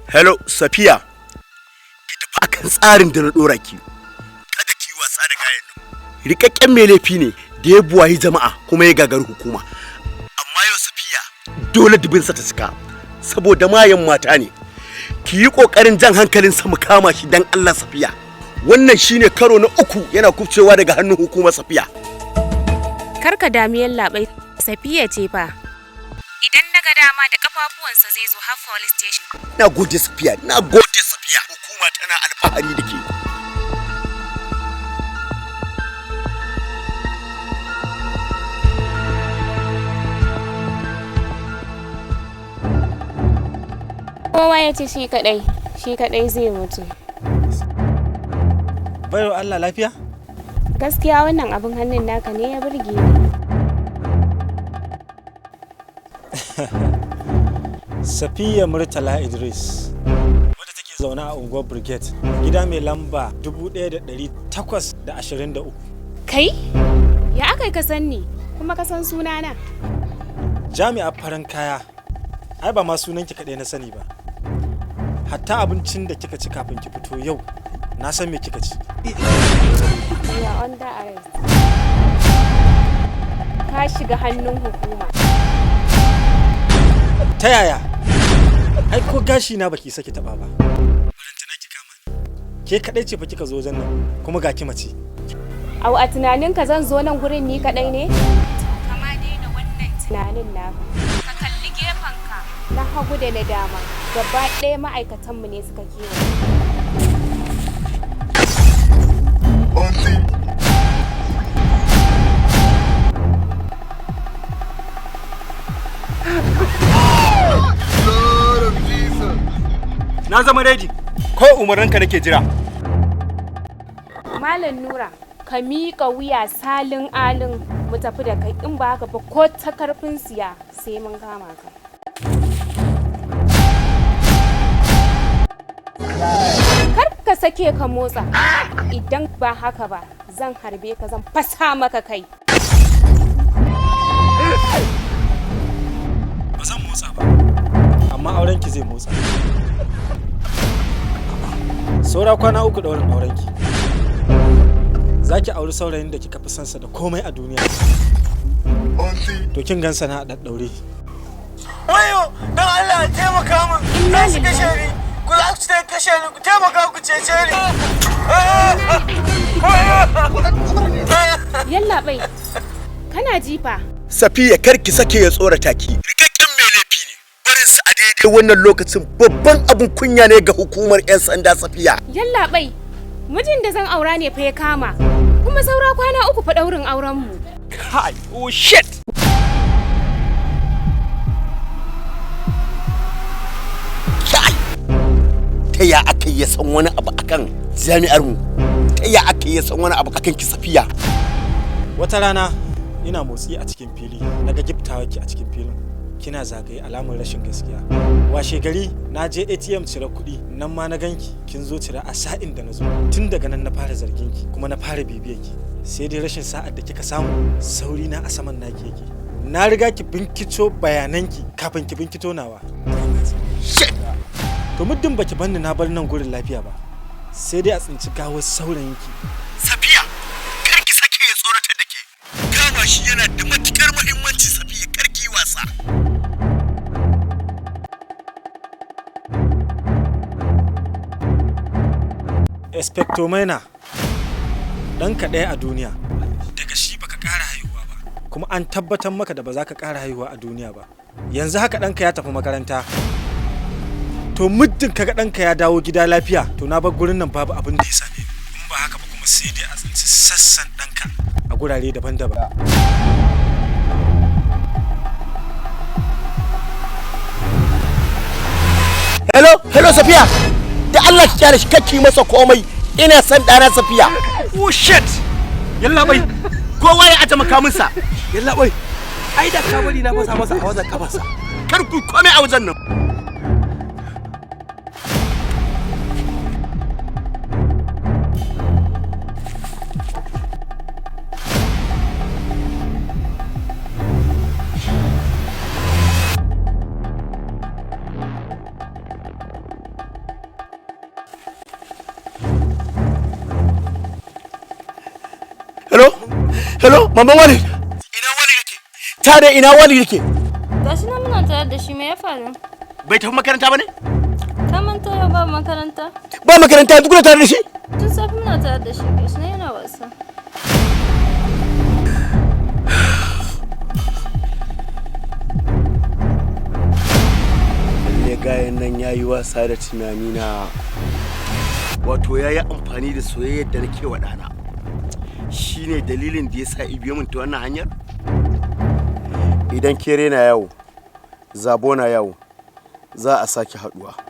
Hello, Safiya. Ki tafi akan tsarin da na dora ki. Kada ki wasa da kayan nan. Rikakken mai laifi ne da ya buwayi jama'a kuma ya gagar hukuma. Amma yau Safiya dole dubinsa ta cika saboda mayan mata ne. Ki yi kokarin jan hankalin sa mu kama shi dan Allah Safiya. Wannan shine karo na 3 yana kubcewa daga hannun hukumar Safiya. Karka damiyar labai Safiya ce fa. Idan naga dama da kafafuwansa zai zo har police station. Na gode Safiya, na gode Safiya. Hukuma tana alfahari da ke. Kowa ya ce shi kadai zai mutu. Bayo Allah lafiya? Gaskiya wannan abin hannun naka ne ya burge ni. Safiya Murtala Idris, wadda take zaune a unguwar Brigade, gida mai lamba 1823. Kai? Ya aka ka san ni kuma ka san sunana? Jami'ar farin kaya, ai ba ma sunanki kaɗai na sani ba. Hatta abincin da kika ci kafin ki fito yau, na san me kika ci. You are under arrest. Ka shiga hannun hukuma. Ta yaya? Ai ko gashi na baki saki taba ba. Barantana ki kama ni. Ke kadai ce fa kika zo wajen nan kuma ga ki mace. Au a tunaninka zan zo nan gurin ni kadai ne? Kama daina wannan tunanin na. Ka kalli gefanka na hagu da na dama. Gaba ɗaya ma'aikatanmu ne suka kewa. Na zama ready. Ko umarninka nake jira. Malam Nura, ka miƙa wuya salin alin mu tafi da kai in ba haka ba ko ta karfin siya sai mun kama ka. Kar ka sake ka motsa. Idan ba haka ba zan harbe ka zan fasa maka kai. Ba zan motsa ba. Amma aurenki zai motsa. Saura kwana 3 ɗaurin aurenki. Za ki auri saurayin da kika fi sansa da komai a duniya. To kin gansa na ɗaɗɗaure. Wayo, don Allah taimaka min. Na shi kashe ni. Ku za ku kashe ni, ku taimaka ku cece ni. Yalla bai. Kana jifa. Safiya kar ki sake ya tsorata ki. Rikakken mai laifi ne. Barin sa a daidai wannan lokacin babban abun kunya ne ga hukumar 'yan sanda Safiya. Yalla bai. Mijin da zan aura ne fa ya kama. Kuma saura kwana 3 fa daurin auren mu. Kai, oh shit. Ta ya aka yi san wani abu akan jami'ar mu? Ta ya aka yi san wani abu akan ki Safiya? Wata rana ina motsi a cikin fili, naga giftawa ki a cikin filin. Kina zagaye alamar rashin gaskiya. Washe gari na je ATM cire kuɗi, nan ma na ganki kin zo cire a sa'in da na zo. Tun daga nan na fara zargin ki kuma na fara bibiyar ki. Sai dai rashin sa'ar da kika samu, sauri na a saman naki yake. Na riga ki binkito bayananki kafin ki binkito nawa. Shit. To muddin baki banni na bar nan gurin lafiya ba. Sai dai a tsinci gawar saurayinki. Safiya, kar ki sake ya tsoratar da ke. Kama shi yana da matukar muhimmanci Safiya, kar ki wasa. Inspector Maina, ɗanka ɗaya a duniya. Daga shi baka ƙara haihuwa ba. Kuma an tabbatar maka da ba za ka ƙara haihuwa a duniya ba. Yanzu haka ɗanka ya tafi makaranta. To muddin kaga ɗanka ya dawo gida lafiya, to na bar gurin nan babu abin da ya same ni. In ba haka ba kuma sai dai a tsinci sassan ɗanka a gurare daban-daban. Hello Safiya. Da Allah ki kyale shi kake masa komai. Ina son ɗana Safiya. Oh shit. Yalla bai. Kowa ya aje makaminsa. Yalla bai. Ai da ka bari na fasa masa a wajen kafarsa. Kar ku komai a wajen nan. Hello, Mama Wani. Ina Wani yake? Tare ina Wani yake? Gashi nan muna tare da shi, me ya faru? Bai tafi makaranta bane? Ka manta yau ba makaranta? Ba makaranta duk kuna tare da shi? Tun safe muna tare da shi, gashi nan yana wasa. Lalle gayan nan yayi wasa da tunanina. Wato yayi amfani da soyayyar da nake wa ɗana. Shine dalilin da yasa ibiyo min ta wannan hanyar? Idan kere na yawo, zabo na yawo, za a sake haduwa.